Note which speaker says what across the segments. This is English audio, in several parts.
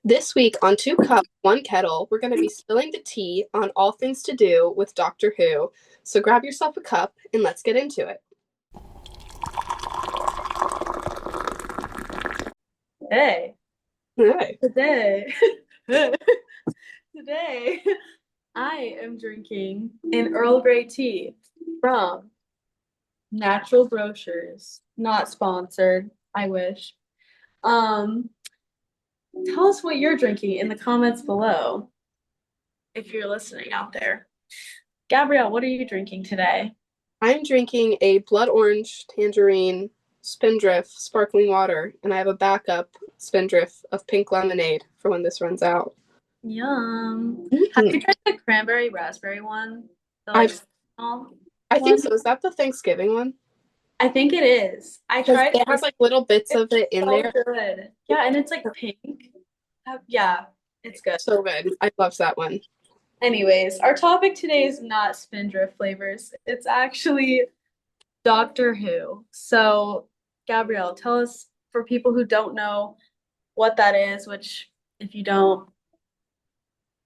Speaker 1: This week on Two Cups, One Kettle, we're going to be spilling the tea on all things to do with Doctor Who. So grab yourself a cup and let's get into it.
Speaker 2: Hey,
Speaker 1: Hey.
Speaker 2: today, today, I am drinking an Earl Grey tea from Natural Grocers. Not sponsored, I wish. Um, Tell us what you're drinking in the comments below if you're listening out there. Gabrielle, what are you drinking today?
Speaker 1: I'm drinking a blood orange tangerine spindrift sparkling water, and I have a backup spindrift of pink lemonade for when this runs out.
Speaker 2: Yum. Have
Speaker 1: Mhm.
Speaker 2: you tried the cranberry raspberry one? The like
Speaker 1: I've,
Speaker 2: small
Speaker 1: I think
Speaker 2: one?
Speaker 1: so. Is that the Thanksgiving one?
Speaker 2: I think it is. I
Speaker 1: Because
Speaker 2: tried
Speaker 1: it
Speaker 2: it.
Speaker 1: has like little bits
Speaker 2: It's
Speaker 1: of it in
Speaker 2: so
Speaker 1: there.
Speaker 2: good. Yeah, and it's like pink. Yeah, it's good.
Speaker 1: So good. I love that one.
Speaker 2: Anyways, our topic today is not Spindrift flavors. It's actually Doctor Who. So, Gabrielle, tell us for people who don't know what that is, which if you don't,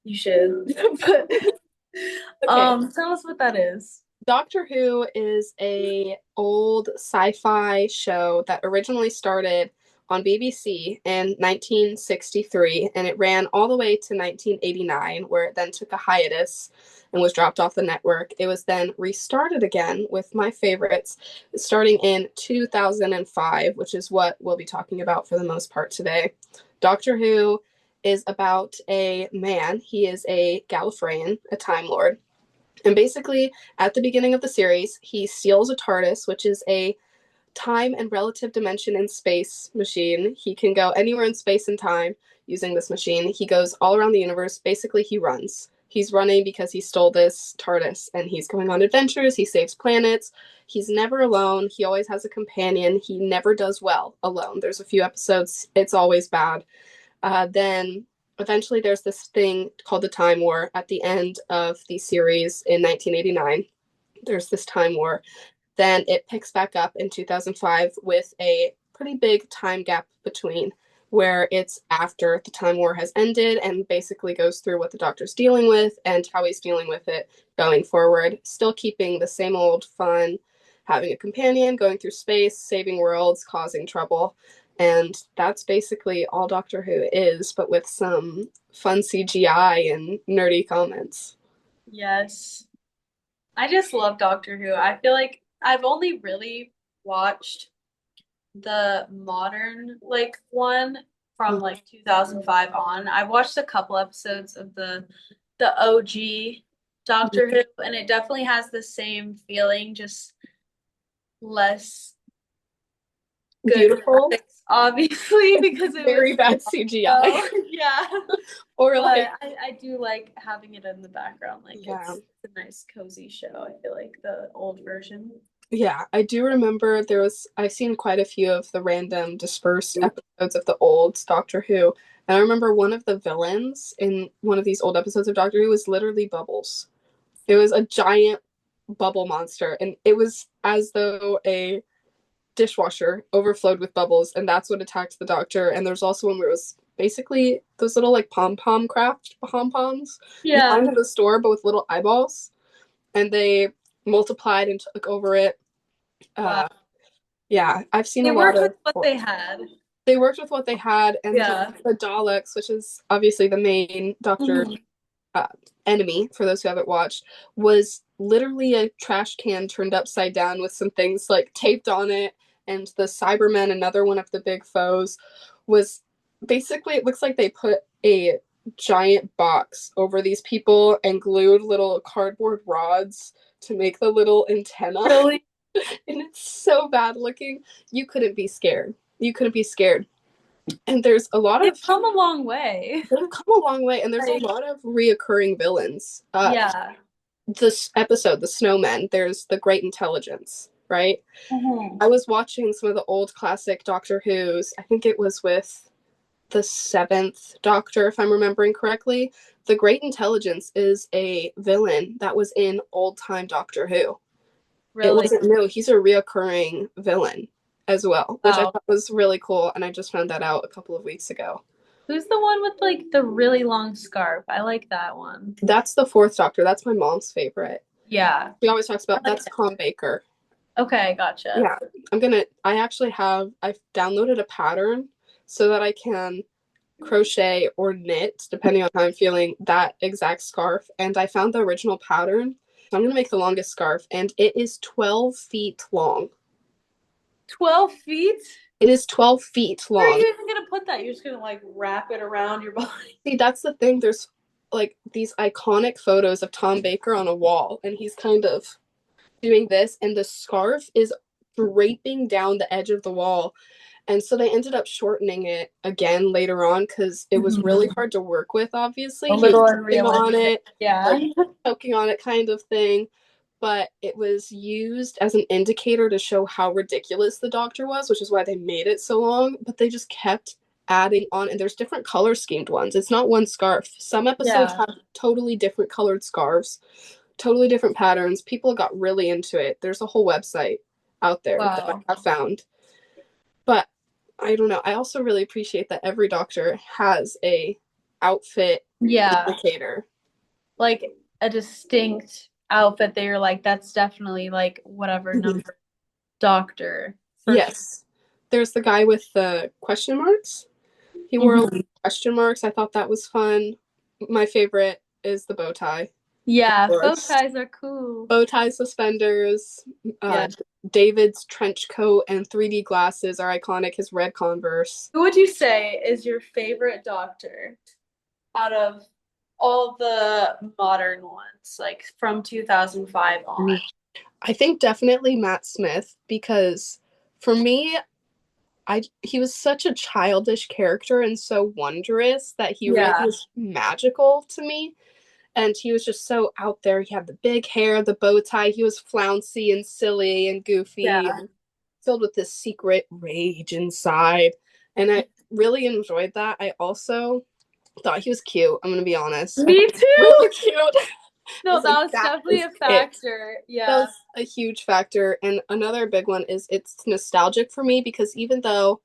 Speaker 2: you should. But
Speaker 1: Okay,
Speaker 2: tell us what that is.
Speaker 1: Doctor Who is a old sci-fi show that originally started on BBC in 1963 and it ran all the way to 1989 where it then took a hiatus and was dropped off the network. It was then restarted again with my favorites starting in 2005, which is what we'll be talking about for the most part today. Doctor Who is about a man. He is a Gallifreyan, a Time Lord, and basically, at the beginning of the series, he steals a Tardis, which is a time and relative dimension in space machine. He can go anywhere in space and time using this machine. He goes all around the universe. Basically, he runs. He's running because he stole this TARDIS and he's going on adventures. He saves planets. He's never alone. He always has a companion. He never does well alone. There's a few episodes, it's always bad. Then eventually there's this thing called the Time War at the end of the series in 1989. There's this Time War. Then it picks back up in 2005 with a pretty big time gap between where it's after the Time War has ended and basically goes through what the Doctor's dealing with and how he's dealing with it going forward. Still keeping the same old fun, having a companion, going through space, saving worlds, causing trouble. And that's basically all Doctor Who is, but with some fun CGI and nerdy comments.
Speaker 2: Yes. I just love Doctor Who. I feel like I've only really watched the modern one from like 2005 on. I've watched a couple episodes of the OG Doctor Who, and it definitely has the same feeling, just less good
Speaker 1: Beautiful,
Speaker 2: graphics, obviously, because it was
Speaker 1: very bad CGI.
Speaker 2: so yeah.
Speaker 1: Or
Speaker 2: But
Speaker 1: like,
Speaker 2: I do like having it in the background. Like
Speaker 1: yeah.
Speaker 2: it's a nice cozy show. I feel like the old version.
Speaker 1: Yeah, I do remember I've seen quite a few of the random dispersed episodes of the old Doctor Who. And I remember one of the villains in one of these old episodes of Doctor Who was literally Bubbles. It was a giant bubble monster, and it was as though a dishwasher overflowed with bubbles, and that's what attacked the Doctor. And there's also one where it was basically those little like pom pom craft pom poms you
Speaker 2: Yeah.
Speaker 1: find in the store, but with little eyeballs, and they multiplied and took over it.
Speaker 2: Wow.
Speaker 1: Uh, yeah, I've seen
Speaker 2: They
Speaker 1: a lot
Speaker 2: worked with
Speaker 1: of.
Speaker 2: what they had.
Speaker 1: They worked with what they had, and then
Speaker 2: Yeah.
Speaker 1: the Daleks, which is obviously the main Doctor
Speaker 2: Mhm.
Speaker 1: uh, enemy for those who haven't watched, was literally a trash can turned upside down with some things like taped on it. And the Cybermen, another one of the big foes, was basically, it looks like they put a giant box over these people and glued little cardboard rods to make the little antenna.
Speaker 2: Really?
Speaker 1: And it's so bad looking. You couldn't be scared. You couldn't be scared. And there's a lot
Speaker 2: They've
Speaker 1: of
Speaker 2: come a long way.
Speaker 1: they've come a long way, and there's a
Speaker 2: Like,
Speaker 1: lot of reoccurring villains.
Speaker 2: yeah.
Speaker 1: This episode, the Snowmen, there's the Great Intelligence, right?
Speaker 2: Mhm.
Speaker 1: I was watching some of the old classic Doctor Who's. I think it was with the seventh Doctor, if I'm remembering correctly. The Great Intelligence is a villain that was in old time Doctor Who. It
Speaker 2: Really?
Speaker 1: wasn't new. He's a reoccurring villain as well, which I
Speaker 2: Wow.
Speaker 1: thought was really cool, and I just found that out a couple of weeks ago.
Speaker 2: Who's the one with like the really long scarf? I like that one.
Speaker 1: That's the fourth Doctor. That's my mom's favorite.
Speaker 2: Yeah.
Speaker 1: She always talks
Speaker 2: I
Speaker 1: about
Speaker 2: like
Speaker 1: that's
Speaker 2: that.
Speaker 1: Tom Baker.
Speaker 2: Okay, gotcha.
Speaker 1: Yeah, I've downloaded a pattern so that I can crochet or knit, depending on how I'm feeling, that exact scarf. And I found the original pattern. So I'm going to make the longest scarf, and it is 12 feet long.
Speaker 2: 12 feet?
Speaker 1: It is 12 feet
Speaker 2: Where are
Speaker 1: long.
Speaker 2: you even gonna put that? You're just gonna like wrap it around your body.
Speaker 1: See, that's the thing. There's like these iconic photos of Tom Baker on a wall, and he's kind of doing this, and the scarf is draping down the edge of the wall. And so they ended up shortening it again later on because it was really hard to work with,
Speaker 2: A
Speaker 1: obviously. He was
Speaker 2: little
Speaker 1: choking on
Speaker 2: unrealistic.
Speaker 1: it,
Speaker 2: Yeah.
Speaker 1: like choking on it kind of thing. But it was used as an indicator to show how ridiculous the Doctor was, which is why they made it so long. But they just kept adding on, and there's different color schemed ones. It's not one scarf. Some episodes
Speaker 2: Yeah.
Speaker 1: have totally different colored scarves, totally different patterns. People got really into it. There's a whole website out there that I
Speaker 2: Wow.
Speaker 1: have found. But I don't know. I also really appreciate that every Doctor has a outfit
Speaker 2: Yeah.
Speaker 1: indicator.
Speaker 2: Like a distinct outfit that you're like, that's definitely like whatever
Speaker 1: Mhm.
Speaker 2: number doctor for sure.
Speaker 1: Yes. There's the guy with the question marks. He wore a lot
Speaker 2: Mhm.
Speaker 1: of question marks. I thought that was fun. My favorite is the bow tie, of
Speaker 2: Yeah, bow
Speaker 1: course.
Speaker 2: ties are cool.
Speaker 1: Bow tie suspenders.
Speaker 2: Yeah.
Speaker 1: David's trench coat and 3D glasses are iconic. His red Converse.
Speaker 2: Who would you say is your favorite doctor out of all the modern ones, like from 2005 on?
Speaker 1: I think definitely Matt Smith because for me, I he was such a childish character and so wondrous that he really
Speaker 2: Yeah.
Speaker 1: was magical to me. And he was just so out there. He had the big hair, the bow tie. He was flouncy and silly and goofy
Speaker 2: Yeah.
Speaker 1: and filled with this secret rage inside. And I really enjoyed that. I also thought he was cute. I'm gonna be honest. I thought
Speaker 2: Me
Speaker 1: he was
Speaker 2: too.
Speaker 1: really cute. I
Speaker 2: No,
Speaker 1: was like,
Speaker 2: that was
Speaker 1: that
Speaker 2: definitely
Speaker 1: is
Speaker 2: a
Speaker 1: it.
Speaker 2: factor.
Speaker 1: That
Speaker 2: Yeah.
Speaker 1: was a huge factor. And another big one is it's nostalgic for me because even though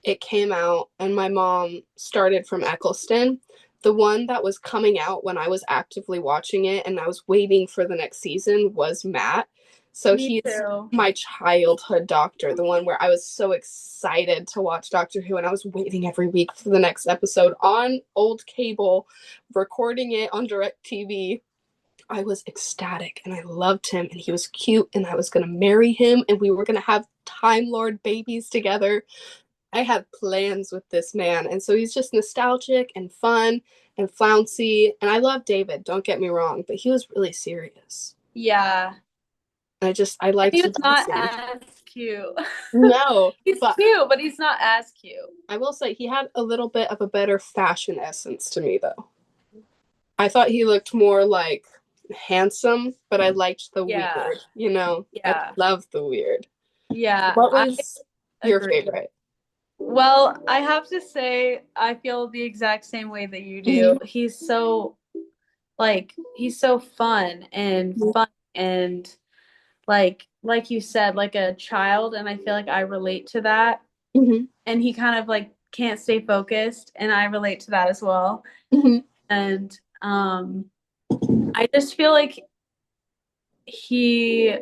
Speaker 1: it came out and my mom started from Eccleston, the one that was coming out when I was actively watching it and I was waiting for the next season was Matt. So
Speaker 2: Me
Speaker 1: he's
Speaker 2: too.
Speaker 1: my childhood Doctor, the one where I was so excited to watch Doctor Who and I was waiting every week for the next episode on old cable, recording it on DirecTV. I was ecstatic and I loved him and he was cute and I was going to marry him and we were going to have Time Lord babies together. I had plans with this man. And so he's just nostalgic and fun and flouncy. And I love David, don't get me wrong, but he was really serious.
Speaker 2: Yeah.
Speaker 1: I
Speaker 2: And he
Speaker 1: liked
Speaker 2: was
Speaker 1: the
Speaker 2: not
Speaker 1: dancing.
Speaker 2: as cute.
Speaker 1: No,
Speaker 2: He's
Speaker 1: but
Speaker 2: cute, but he's not as cute.
Speaker 1: I will say he had a little bit of a better fashion essence to me, though. I thought he looked more like handsome, but I liked the
Speaker 2: Yeah.
Speaker 1: weird, you know? I
Speaker 2: Yeah.
Speaker 1: love the weird.
Speaker 2: Yeah.
Speaker 1: What
Speaker 2: I
Speaker 1: was your
Speaker 2: agree.
Speaker 1: favorite?
Speaker 2: Well, I have to say, I feel the exact same way that you do.
Speaker 1: Mm-hmm.
Speaker 2: He's so fun and fun and like you said, like a child, and I feel like I relate to that.
Speaker 1: Mm-hmm.
Speaker 2: And he kind of like can't stay focused, and I relate to that as well.
Speaker 1: Mm-hmm.
Speaker 2: And I just feel like he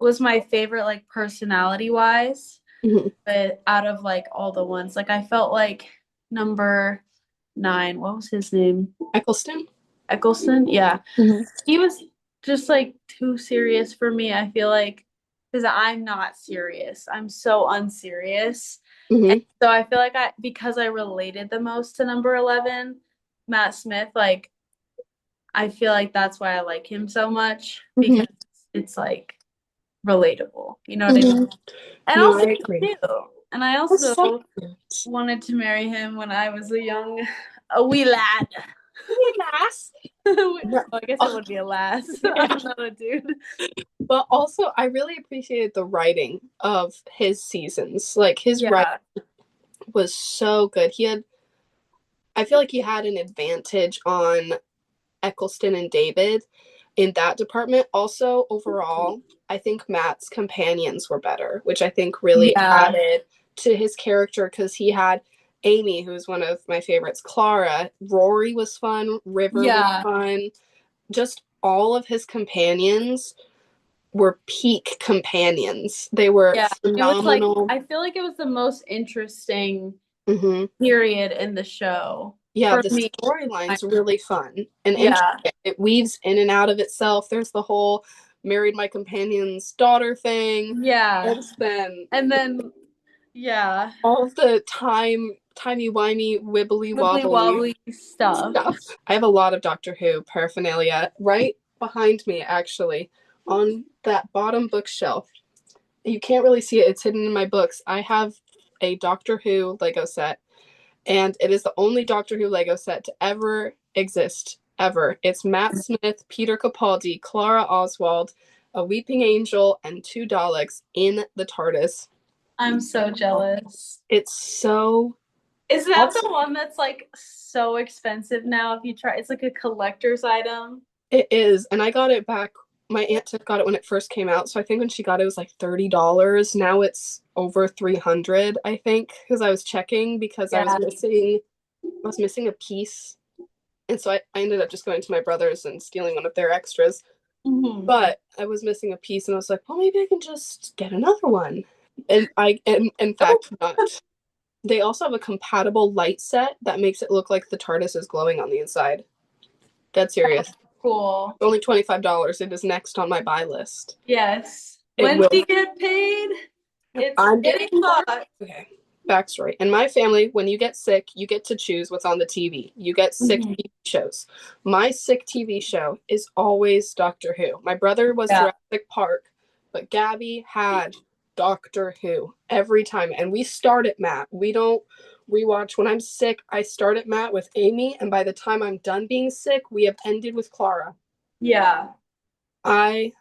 Speaker 2: was my favorite, like personality wise,
Speaker 1: Mm-hmm.
Speaker 2: but out of like all the ones, like I felt like number nine, what was his name?
Speaker 1: Eccleston?
Speaker 2: Eccleston? Yeah.
Speaker 1: Mm-hmm.
Speaker 2: He was just like too serious for me. I feel like because I'm not serious. I'm so unserious. And
Speaker 1: Mm-hmm.
Speaker 2: so I feel like because I related the most to number 11, Matt Smith, like I feel like that's why I like him so much
Speaker 1: Mm-hmm.
Speaker 2: because it's like relatable. You know what I mean?
Speaker 1: Mm-hmm.
Speaker 2: And
Speaker 1: No,
Speaker 2: also
Speaker 1: I agree.
Speaker 2: too. And I
Speaker 1: That's so
Speaker 2: also
Speaker 1: cute.
Speaker 2: wanted to marry him when I was a wee lad.
Speaker 1: Lass.
Speaker 2: Well,
Speaker 1: No.
Speaker 2: I guess it would be a lass.
Speaker 1: Yeah.
Speaker 2: I'm not a dude.
Speaker 1: But also, I really appreciated the writing of his seasons. Like, his writing
Speaker 2: Yeah.
Speaker 1: was so good. I feel like he had an advantage on Eccleston and David in that department. Also, overall, I think Matt's companions were better, which I think really
Speaker 2: Yeah.
Speaker 1: added to his character because he had Amy, who was one of my favorites, Clara, Rory was fun, River was
Speaker 2: Yeah.
Speaker 1: fun. Just all of his companions were peak companions. They were
Speaker 2: Yeah. It was like,
Speaker 1: phenomenal.
Speaker 2: I feel like it was the most interesting
Speaker 1: Hmm.
Speaker 2: period in the show
Speaker 1: Yeah,
Speaker 2: for
Speaker 1: the
Speaker 2: me.
Speaker 1: storyline's really fun and
Speaker 2: Yeah.
Speaker 1: interesting. It weaves in and out of itself. There's the whole married my companion's daughter thing.
Speaker 2: Yeah.
Speaker 1: And then
Speaker 2: And then, yeah,
Speaker 1: all of the timey-wimey,
Speaker 2: wibbly
Speaker 1: wibbly-wobbly
Speaker 2: wobbly stuff.
Speaker 1: stuff. I have a lot of Doctor Who paraphernalia right behind me, actually, on that bottom bookshelf. You can't really see it, it's hidden in my books. I have a Doctor Who Lego set, and it is the only Doctor Who Lego set to ever exist, ever. It's Matt Smith, Peter Capaldi, Clara Oswald, a Weeping Angel, and two Daleks in the Tardis.
Speaker 2: I'm so jealous.
Speaker 1: It's so
Speaker 2: Is that
Speaker 1: awesome.
Speaker 2: the one that's like so expensive now if you try? It's like a collector's item.
Speaker 1: It is, and I got it back. My aunt Tiff got it when it first came out, so I think when she got it, it was like $30. Now it's over 300, I think, because I was checking because
Speaker 2: Yeah.
Speaker 1: I was missing a piece, and so I ended up just going to my brother's and stealing one of their extras.
Speaker 2: Hmm.
Speaker 1: But I was missing a piece, and I was like, well, maybe I can just get another one. And in
Speaker 2: Oh,
Speaker 1: fact, not. They also have a compatible light set that makes it look like the TARDIS is glowing on the inside. Dead serious.
Speaker 2: cool.
Speaker 1: Only $25. It is next on my buy list.
Speaker 2: Yes.
Speaker 1: It
Speaker 2: When we
Speaker 1: will.
Speaker 2: get paid, it's
Speaker 1: I'm
Speaker 2: getting
Speaker 1: getting more.
Speaker 2: hot.
Speaker 1: Okay. Backstory. In my family, when you get sick, you get to choose what's on the TV. You get sick
Speaker 2: Hmm.
Speaker 1: TV shows. My sick TV show is always Doctor Who. My brother was
Speaker 2: Yeah.
Speaker 1: Jurassic Park, but Gabby had Doctor Who every time. And we start at Matt. We don't rewatch. When I'm sick, I start at Matt with Amy. And by the time I'm done being sick, we have ended with Clara.
Speaker 2: Yeah.
Speaker 1: I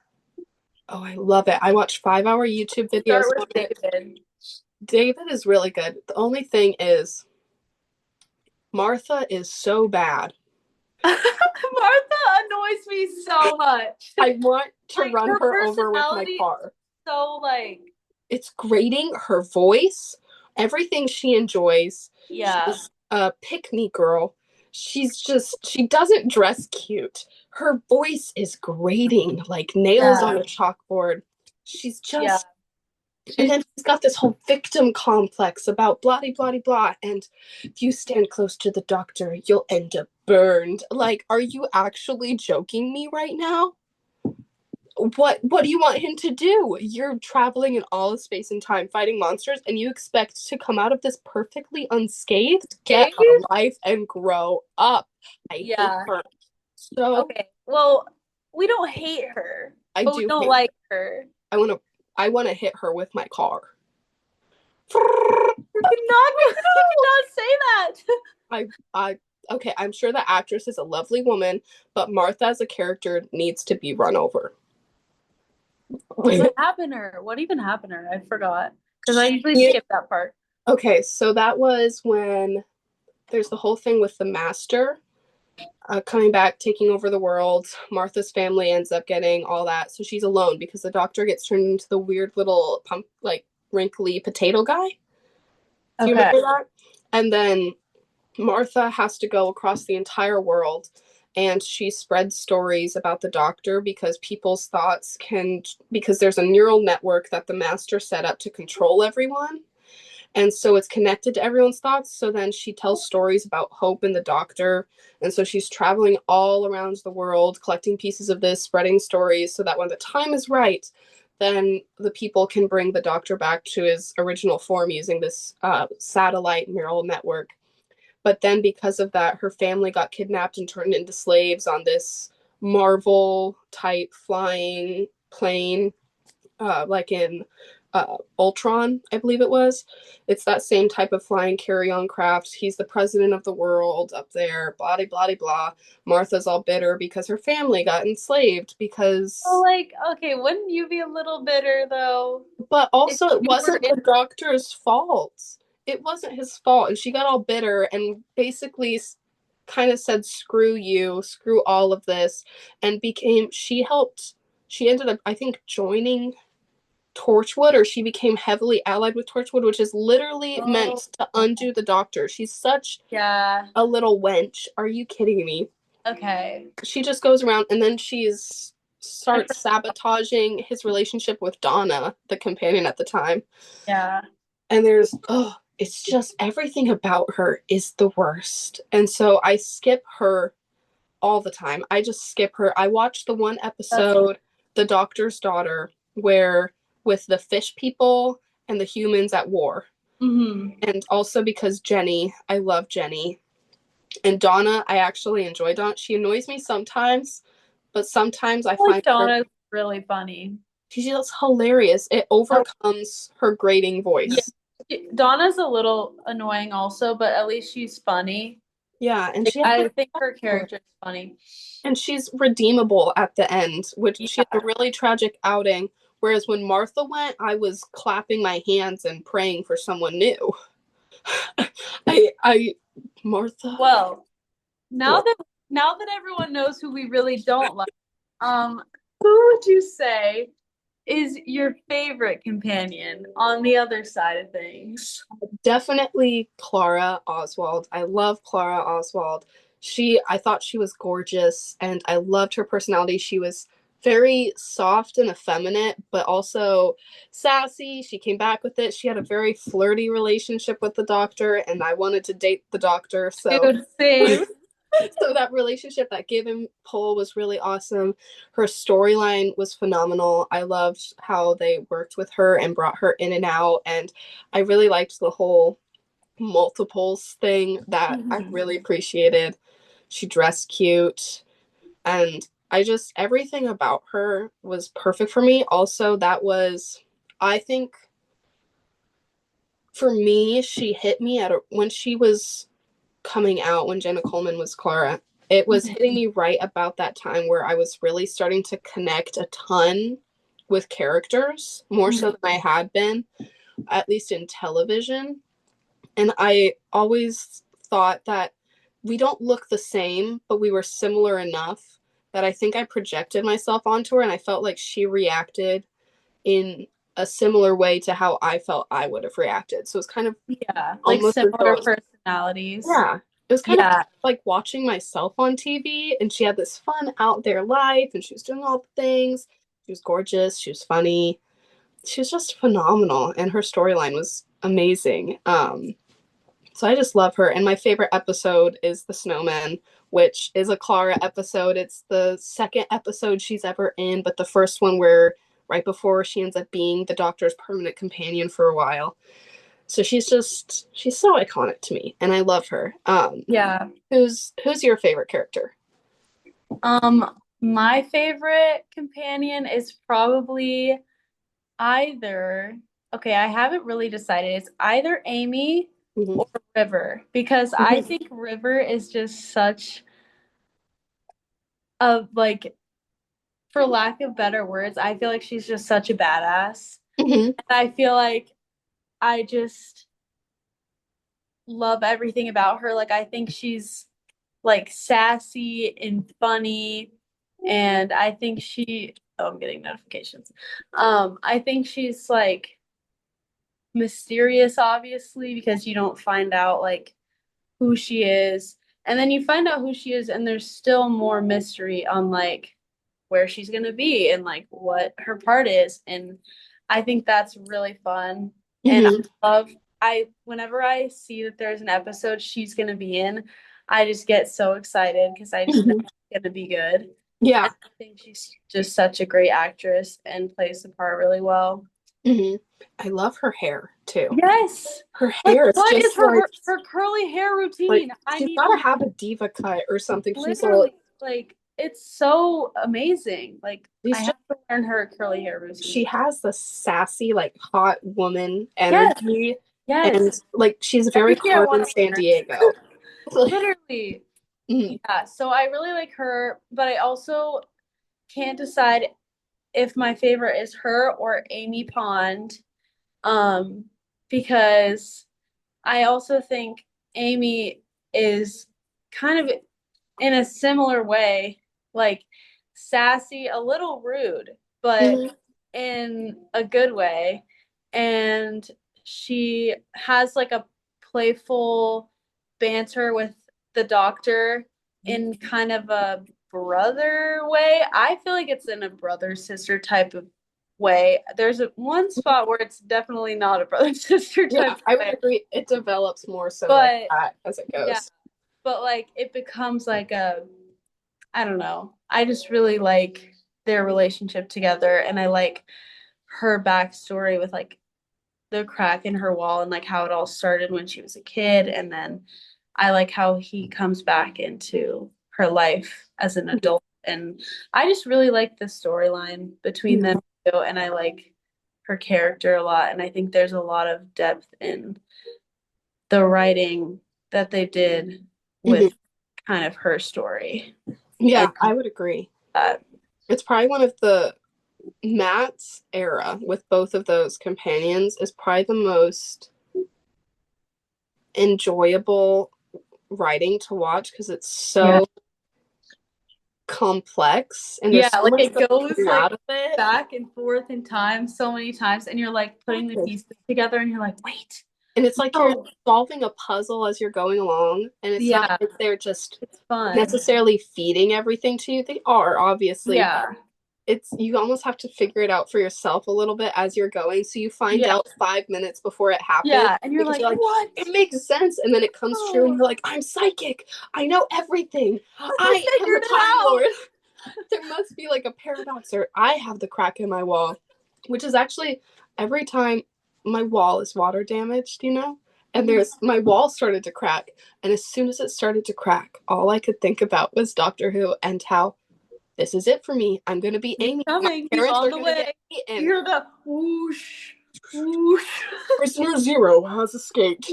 Speaker 1: Oh, I love it. I watch 5-hour YouTube videos
Speaker 2: Start
Speaker 1: on
Speaker 2: with
Speaker 1: it.
Speaker 2: David.
Speaker 1: David is really good. The only thing is, Martha is so bad.
Speaker 2: Martha annoys me so much.
Speaker 1: I want to
Speaker 2: Like
Speaker 1: run
Speaker 2: her
Speaker 1: her over with my
Speaker 2: personality is
Speaker 1: car.
Speaker 2: so like
Speaker 1: It's grating. Her voice, everything she enjoys.
Speaker 2: yeah.
Speaker 1: She's a pick me girl. She doesn't dress cute. Her voice is grating like nails on
Speaker 2: Yeah.
Speaker 1: a chalkboard. She's
Speaker 2: Yeah.
Speaker 1: just And
Speaker 2: She's
Speaker 1: then she's got this whole victim complex about blah, blah, blah, blah. And if you stand close to the doctor, you'll end up burned. Like, are you actually joking me right now? What do you want him to do? You're traveling in all of space and time fighting monsters, and you expect to come out of this perfectly unscathed? Get
Speaker 2: gay.
Speaker 1: a life and grow up. I hate
Speaker 2: Yeah.
Speaker 1: her. So
Speaker 2: Okay. Well, we don't hate her,
Speaker 1: I
Speaker 2: but we
Speaker 1: do
Speaker 2: don't
Speaker 1: hate
Speaker 2: like
Speaker 1: her.
Speaker 2: her.
Speaker 1: I wanna hit her with my car.
Speaker 2: You cannot say that.
Speaker 1: I okay, I'm sure the actress is a lovely woman, but Martha as a character needs to be run over.
Speaker 2: What happened to her? What even happened to her? I forgot. Because I usually
Speaker 1: Yeah.
Speaker 2: skip that part.
Speaker 1: Okay, so that was when there's the whole thing with the master coming back, taking over the world. Martha's family ends up getting all that, so she's alone because the doctor gets turned into the weird little pump, like wrinkly potato guy. Do you
Speaker 2: Okay.
Speaker 1: remember that? And then Martha has to go across the entire world and she spreads stories about the doctor because people's thoughts can, because there's a neural network that the master set up to control everyone. And so it's connected to everyone's thoughts. So then she tells stories about hope in the doctor. And so she's traveling all around the world, collecting pieces of this, spreading stories so that when the time is right, then the people can bring the doctor back to his original form using this satellite neural network. But then, because of that, her family got kidnapped and turned into slaves on this Marvel type flying plane, like in Ultron, I believe it was. It's that same type of flying carry on craft. He's the president of the world up there, blah, blah, blah. Martha's all bitter because her family got enslaved
Speaker 2: Well,
Speaker 1: because.
Speaker 2: like, okay, wouldn't you be a little bitter though
Speaker 1: But
Speaker 2: if
Speaker 1: also, it
Speaker 2: you were
Speaker 1: wasn't
Speaker 2: in?
Speaker 1: the doctor's fault. It wasn't his fault. And she got all bitter and basically kind of said, screw you, screw all of this, and she ended up, I think, joining Torchwood, or she became heavily allied with Torchwood, which is literally
Speaker 2: Oh,
Speaker 1: meant to undo the Doctor. She's such
Speaker 2: yeah.
Speaker 1: a little wench. Are you kidding me?
Speaker 2: Okay.
Speaker 1: She just goes around and then she's
Speaker 2: I
Speaker 1: starts
Speaker 2: forgot.
Speaker 1: sabotaging his relationship with Donna, the companion at the time.
Speaker 2: Yeah.
Speaker 1: And it's just everything about her is the worst. And so I skip her all the time. I just skip her. I watched the one
Speaker 2: That's
Speaker 1: episode, The Doctor's Daughter, where with the fish people and the humans at war.
Speaker 2: mm-hmm.
Speaker 1: And also because Jenny, I love Jenny. And Donna, I actually enjoy Donna. She annoys me sometimes, but sometimes I
Speaker 2: I like
Speaker 1: find her,
Speaker 2: Donna's really funny.
Speaker 1: she's just hilarious. It
Speaker 2: Oh,
Speaker 1: overcomes her grating
Speaker 2: yeah.
Speaker 1: voice.
Speaker 2: Donna's a little annoying also, but at least she's funny.
Speaker 1: Yeah, and
Speaker 2: Like,
Speaker 1: she has
Speaker 2: I
Speaker 1: her
Speaker 2: think her character is funny.
Speaker 1: and she's redeemable at the end, which she
Speaker 2: Yeah.
Speaker 1: had a really tragic outing. Whereas when Martha went, I was clapping my hands and praying for someone new. I Martha.
Speaker 2: Well, now
Speaker 1: What?
Speaker 2: that now that everyone knows who we really don't like, who would you say is your favorite companion on the other side of things?
Speaker 1: Definitely Clara Oswald. I love Clara Oswald. I thought she was gorgeous and I loved her personality. She was very soft and effeminate, but also sassy. She came back with it. She had a very flirty relationship with the Doctor, and I wanted to date the Doctor. So
Speaker 2: Dude, same.
Speaker 1: so that relationship, that give and pull, was really awesome. Her storyline was phenomenal. I loved how they worked with her and brought her in and out, and I really liked the whole multiples thing. That I
Speaker 2: Mhm.
Speaker 1: really appreciated. She dressed cute, and I just, everything about her was perfect for me. Also, that was, I think, for me, she hit me when she was coming out, when Jenna Coleman was Clara, it was hitting me right about that time where I was really starting to connect a ton with characters, more so than I had been, at least in television. And I always thought that we don't look the same, but we were similar enough that I think I projected myself onto her, and I felt like she reacted in a similar way to how I felt I would have reacted. So it's kind of
Speaker 2: Yeah, like
Speaker 1: almost as though
Speaker 2: similar
Speaker 1: it was,
Speaker 2: personalities.
Speaker 1: yeah, it was kind of
Speaker 2: Yeah,
Speaker 1: like watching myself on TV, and she had this fun out there life, and she was doing all the things. She was gorgeous. She was funny. She was just phenomenal, and her storyline was amazing. So I just love her. And my favorite episode is The Snowman, which is a Clara episode. It's the second episode she's ever in, but the first one where right before she ends up being the Doctor's permanent companion for a while. So she's so iconic to me, and I love her.
Speaker 2: yeah.
Speaker 1: Who's your favorite character?
Speaker 2: My favorite companion is probably either, okay, I haven't really decided. It's either Amy
Speaker 1: Mm-hmm.
Speaker 2: or River because I
Speaker 1: Mm-hmm.
Speaker 2: think River is just such a like, for lack of better words, I feel like she's just such a badass.
Speaker 1: Mm-hmm.
Speaker 2: And I feel like I just love everything about her. Like I think she's like sassy and funny, and I think oh, I'm getting notifications. I think she's like mysterious, obviously, because you don't find out like who she is. And then you find out who she is, and there's still more mystery on like where she's gonna be and like what her part is. And I think that's really fun. And
Speaker 1: Mm-hmm.
Speaker 2: whenever I see that there's an episode she's gonna be in, I just get so excited because I just know
Speaker 1: Mm-hmm.
Speaker 2: it's gonna be good. And
Speaker 1: Yeah.
Speaker 2: I think she's just such a great actress and plays the part really well.
Speaker 1: Mm-hmm. I love her hair too.
Speaker 2: Yes.
Speaker 1: Her
Speaker 2: Like,
Speaker 1: hair is
Speaker 2: what is
Speaker 1: just like
Speaker 2: her curly hair
Speaker 1: like
Speaker 2: routine? I
Speaker 1: she's
Speaker 2: need
Speaker 1: got
Speaker 2: to
Speaker 1: to have a diva cut or something.
Speaker 2: literally, like, it's so amazing. Like, I
Speaker 1: She's
Speaker 2: have
Speaker 1: just
Speaker 2: to learn her curly hair
Speaker 1: she
Speaker 2: routine.
Speaker 1: has the sassy, like hot woman
Speaker 2: Yes,
Speaker 1: energy, and
Speaker 2: yes.
Speaker 1: like she's very
Speaker 2: Everything I
Speaker 1: Carmen
Speaker 2: want to her.
Speaker 1: Sandiego.
Speaker 2: Literally.
Speaker 1: Mhm.
Speaker 2: Yeah. So I really like her, but I also can't decide if my favorite is her or Amy Pond. Um, because I also think Amy is kind of in a similar way, like sassy, a little rude, but
Speaker 1: Mhm.
Speaker 2: in a good way, and she has like a playful banter with the doctor in kind of a brother way. I feel like it's in a brother sister type of way. There's one spot where it's definitely not a brother sister
Speaker 1: Yeah,
Speaker 2: type of
Speaker 1: I would
Speaker 2: way,
Speaker 1: agree. It develops more so like
Speaker 2: but
Speaker 1: that as it
Speaker 2: yeah,
Speaker 1: goes.
Speaker 2: but like it becomes like a, I don't know. I just really like their relationship together, and I like her backstory with like the crack in her wall and like how it all started when she was a kid, and then I like how he comes back into her life as an
Speaker 1: Mhm.
Speaker 2: adult, and I just really like the storyline between
Speaker 1: Mhm.
Speaker 2: them two, and I like her character a lot, and I think there's a lot of depth in the writing that they did
Speaker 1: Mhm.
Speaker 2: with kind of her story. And
Speaker 1: Yeah, I would agree.
Speaker 2: that
Speaker 1: It's probably one of the Matt's era with both of those companions is probably the most enjoyable writing to watch because it's
Speaker 2: yeah.
Speaker 1: so complex and
Speaker 2: Yeah,
Speaker 1: there's so
Speaker 2: like
Speaker 1: much
Speaker 2: it
Speaker 1: that
Speaker 2: goes
Speaker 1: come
Speaker 2: like
Speaker 1: out of it.
Speaker 2: back and forth in time so many times, and you're like putting the
Speaker 1: Exactly.
Speaker 2: pieces together, and you're like, wait,
Speaker 1: And it's like you're
Speaker 2: no,
Speaker 1: solving a puzzle as you're going along, and it's not
Speaker 2: yeah,
Speaker 1: like they're just
Speaker 2: it's fun.
Speaker 1: necessarily feeding everything to you. They are, obviously,
Speaker 2: Yeah,
Speaker 1: it's you almost have to figure it out for yourself a little bit as you're going. So you find
Speaker 2: yeah,
Speaker 1: out 5 minutes before it happens
Speaker 2: yeah, and you're
Speaker 1: because
Speaker 2: like,
Speaker 1: you're like,
Speaker 2: what?
Speaker 1: it makes sense. And then it comes true and
Speaker 2: Oh,
Speaker 1: you're like, I'm psychic. I know everything.
Speaker 2: I
Speaker 1: I am the
Speaker 2: figured it
Speaker 1: Time
Speaker 2: out.
Speaker 1: Lord. There must be like a paradox or I have the crack in my wall, which is actually every time my wall is water damaged, and
Speaker 2: Mhm.
Speaker 1: there's my wall started to crack. And as soon as it started to crack, all I could think about was Doctor Who and how this is it for me. I'm going to be
Speaker 2: He's
Speaker 1: Amy. My
Speaker 2: coming. He's
Speaker 1: parents
Speaker 2: on
Speaker 1: are
Speaker 2: the
Speaker 1: going to get
Speaker 2: way. You
Speaker 1: eaten.
Speaker 2: hear the whoosh, whoosh.
Speaker 1: Prisoner Zero has escaped.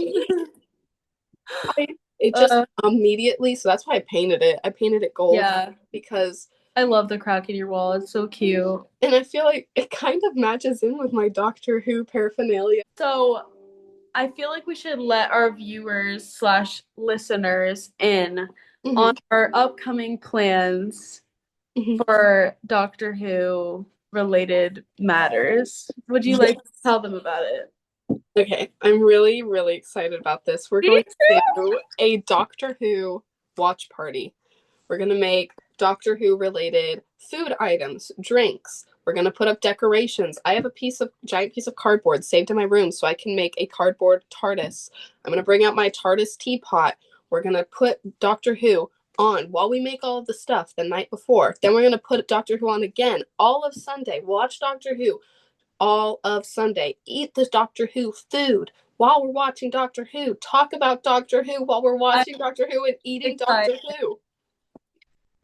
Speaker 1: It just
Speaker 2: uh,
Speaker 1: immediately, so that's why I painted it. I painted it gold
Speaker 2: yeah,
Speaker 1: because,
Speaker 2: I love the crack in your wall. It's so cute.
Speaker 1: and I feel like it kind of matches in with my Doctor Who paraphernalia.
Speaker 2: So I feel like we should let our viewers slash listeners in
Speaker 1: Hmm.
Speaker 2: on our upcoming plans
Speaker 1: Hmm.
Speaker 2: for Doctor Who related matters. Would you like to
Speaker 1: Yes.
Speaker 2: tell them about it?
Speaker 1: Okay, I'm really, really excited about this. We're
Speaker 2: Me
Speaker 1: going to do a Doctor Who watch party. We're going to make Doctor Who related food items, drinks. We're going to put up decorations. I have a giant piece of cardboard saved in my room so I can make a cardboard Tardis. I'm going to bring out my Tardis teapot. We're going to put Doctor Who on while we make all of the stuff the night before. Then we're going to put Doctor Who on again all of Sunday. Watch Doctor Who all of Sunday. Eat the Doctor Who food while we're watching Doctor Who. Talk about Doctor Who while we're
Speaker 2: I'm
Speaker 1: watching Doctor Who and eating
Speaker 2: excited.
Speaker 1: Doctor Who.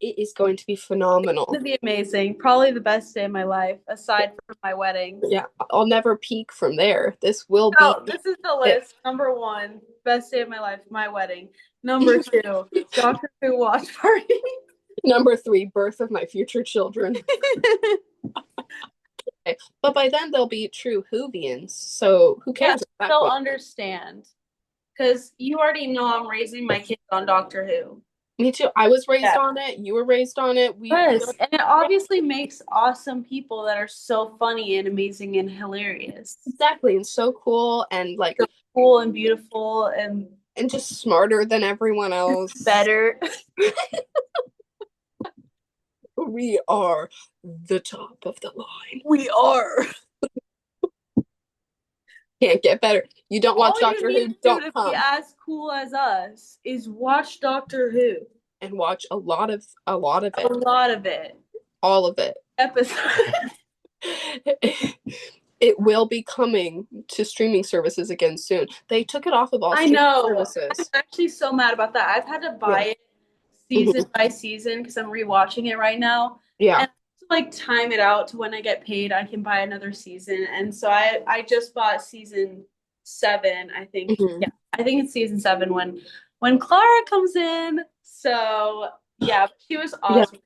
Speaker 1: It is going to be
Speaker 2: It's
Speaker 1: phenomenal.
Speaker 2: gonna be amazing. Probably the best day of my life, aside from my wedding.
Speaker 1: Yeah, I'll never peak from there. This will be
Speaker 2: So this is the
Speaker 1: it.
Speaker 2: list. Number one, best day of my life, my wedding. Number two, Doctor Who watch party.
Speaker 1: Number three, birth of my future children. Okay. But by then they'll be true Whovians, so who cares
Speaker 2: Yes,
Speaker 1: at that
Speaker 2: they'll
Speaker 1: point?
Speaker 2: understand. Because you already know I'm raising my kids on Doctor Who.
Speaker 1: Me too. I was raised
Speaker 2: Yeah.
Speaker 1: on it. You were raised on it.
Speaker 2: Yes, and it obviously makes awesome people that are so funny and amazing and hilarious.
Speaker 1: exactly and so cool and like
Speaker 2: So cool and beautiful and
Speaker 1: and just smarter than everyone else.
Speaker 2: better.
Speaker 1: We are the top of the line.
Speaker 2: We are.
Speaker 1: Can't get better. You don't watch
Speaker 2: All you
Speaker 1: Doctor
Speaker 2: need
Speaker 1: Who,
Speaker 2: to do
Speaker 1: don't
Speaker 2: to be
Speaker 1: come
Speaker 2: as cool as us is watch Doctor Who.
Speaker 1: and watch a lot of
Speaker 2: A
Speaker 1: it,
Speaker 2: lot of it.
Speaker 1: all of it.
Speaker 2: Episode.
Speaker 1: It will be coming to streaming services again soon. They took it off of all
Speaker 2: I
Speaker 1: streaming
Speaker 2: know. I'm
Speaker 1: services.
Speaker 2: actually so mad about that. I've had to
Speaker 1: Yeah.
Speaker 2: buy it season
Speaker 1: Mhm.
Speaker 2: by season because I'm rewatching it right now.
Speaker 1: Yeah.
Speaker 2: And to like time it out to when I get paid, I can buy another season. And so I just bought season seven, I think.
Speaker 1: Hmm.
Speaker 2: Yeah, I think it's season seven when Clara comes in. So yeah, she was
Speaker 1: Yeah.
Speaker 2: awesome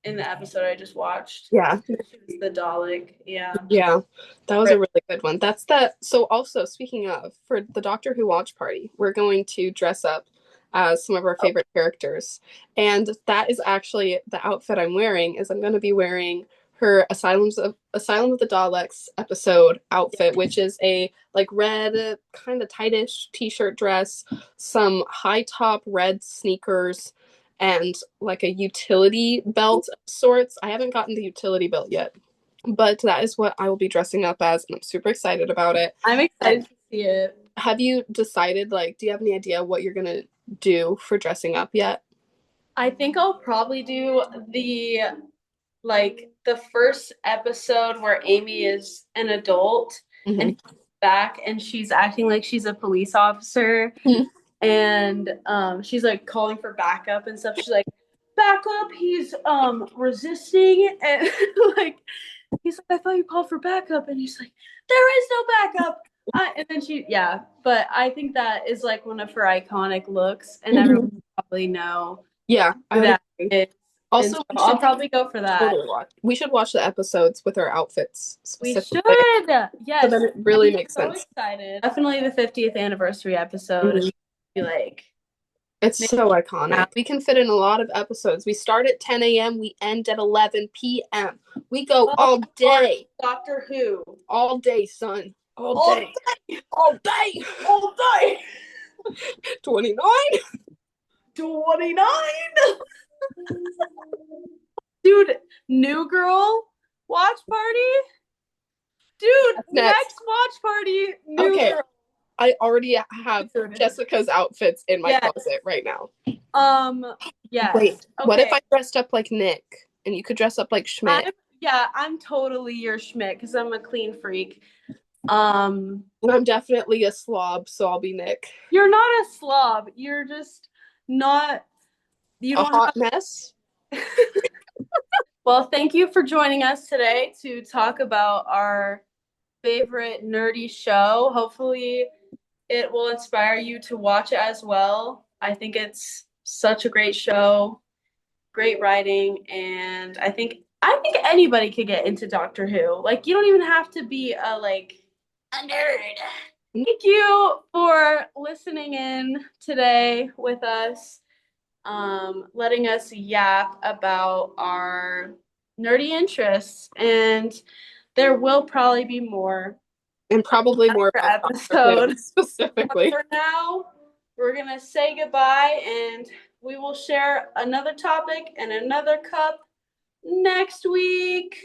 Speaker 2: in the episode I just watched.
Speaker 1: Yeah.
Speaker 2: She was the Dalek. Yeah.
Speaker 1: Yeah. That was
Speaker 2: Right.
Speaker 1: a really good one. That's that. So also speaking of, for the Doctor Who watch party, we're going to dress up as some of our favorite characters. And that is actually the outfit I'm wearing is I'm going to be wearing her Asylum of the Daleks episode outfit, which is a like red kind of tightish t-shirt dress, some high top red sneakers, and like a utility belt of sorts. I haven't gotten the utility belt yet, but that is what I will be dressing up as, and I'm super excited about it.
Speaker 2: I'm
Speaker 1: And
Speaker 2: excited to see it.
Speaker 1: have you decided, like, do you have any idea what you're gonna do for dressing up yet?
Speaker 2: I think I'll probably do the first episode where Amy is an adult and
Speaker 1: Hmm.
Speaker 2: he's back and she's acting like she's a police officer and she's like calling for backup and stuff. She's like, backup, he's resisting and like he's like, I thought you called for backup and he's like, there is no backup. And then yeah, but I think that is like one of her iconic looks and everyone
Speaker 1: Hmm.
Speaker 2: will probably know
Speaker 1: Yeah, I
Speaker 2: who
Speaker 1: would
Speaker 2: that
Speaker 1: agree.
Speaker 2: is. And
Speaker 1: Also,
Speaker 2: so
Speaker 1: we
Speaker 2: I'll
Speaker 1: should
Speaker 2: probably go for that.
Speaker 1: totally watch. We should watch the episodes with our outfits
Speaker 2: We
Speaker 1: specifically,
Speaker 2: should.
Speaker 1: so
Speaker 2: Yes.
Speaker 1: then it
Speaker 2: I'm
Speaker 1: really makes
Speaker 2: so
Speaker 1: sense.
Speaker 2: excited. Definitely the 50th anniversary episode.
Speaker 1: Mhm.
Speaker 2: Be like,
Speaker 1: It's
Speaker 2: maybe
Speaker 1: so iconic. We can fit in a lot of episodes. We start at 10 a.m., we end at 11 p.m. We go
Speaker 2: oh,
Speaker 1: all day.
Speaker 2: Doctor Who.
Speaker 1: All day, son. All
Speaker 2: All
Speaker 1: day.
Speaker 2: day.
Speaker 1: All day.
Speaker 2: All day.
Speaker 1: 29.
Speaker 2: 29. Dude, New Girl watch party. Dude,
Speaker 1: Next.
Speaker 2: next watch party, New
Speaker 1: Okay,
Speaker 2: Girl.
Speaker 1: I already have
Speaker 2: Dude.
Speaker 1: Jessica's outfits in my
Speaker 2: Yes.
Speaker 1: closet right now.
Speaker 2: Yes.
Speaker 1: Wait, what if
Speaker 2: Okay.
Speaker 1: I dressed up like Nick and you could dress up like Schmidt?
Speaker 2: I'm totally your Schmidt because I'm a clean freak.
Speaker 1: And I'm definitely a slob, so I'll be Nick.
Speaker 2: You're not a slob. You're just not, you
Speaker 1: A
Speaker 2: don't
Speaker 1: hot mess?
Speaker 2: have. Well, thank you for joining us today to talk about our favorite nerdy show. Hopefully, it will inspire you to watch it as well. I think it's such a great show, great writing, and I think anybody could get into Doctor Who. Like you don't even have to be a nerd. Thank you for listening in today with us, letting us yap about our nerdy interests. And there will probably be more
Speaker 1: And probably more
Speaker 2: per
Speaker 1: about Doctor Who
Speaker 2: episode. But
Speaker 1: specifically.
Speaker 2: for now, we're going to say goodbye and we will share another topic and another cup next week.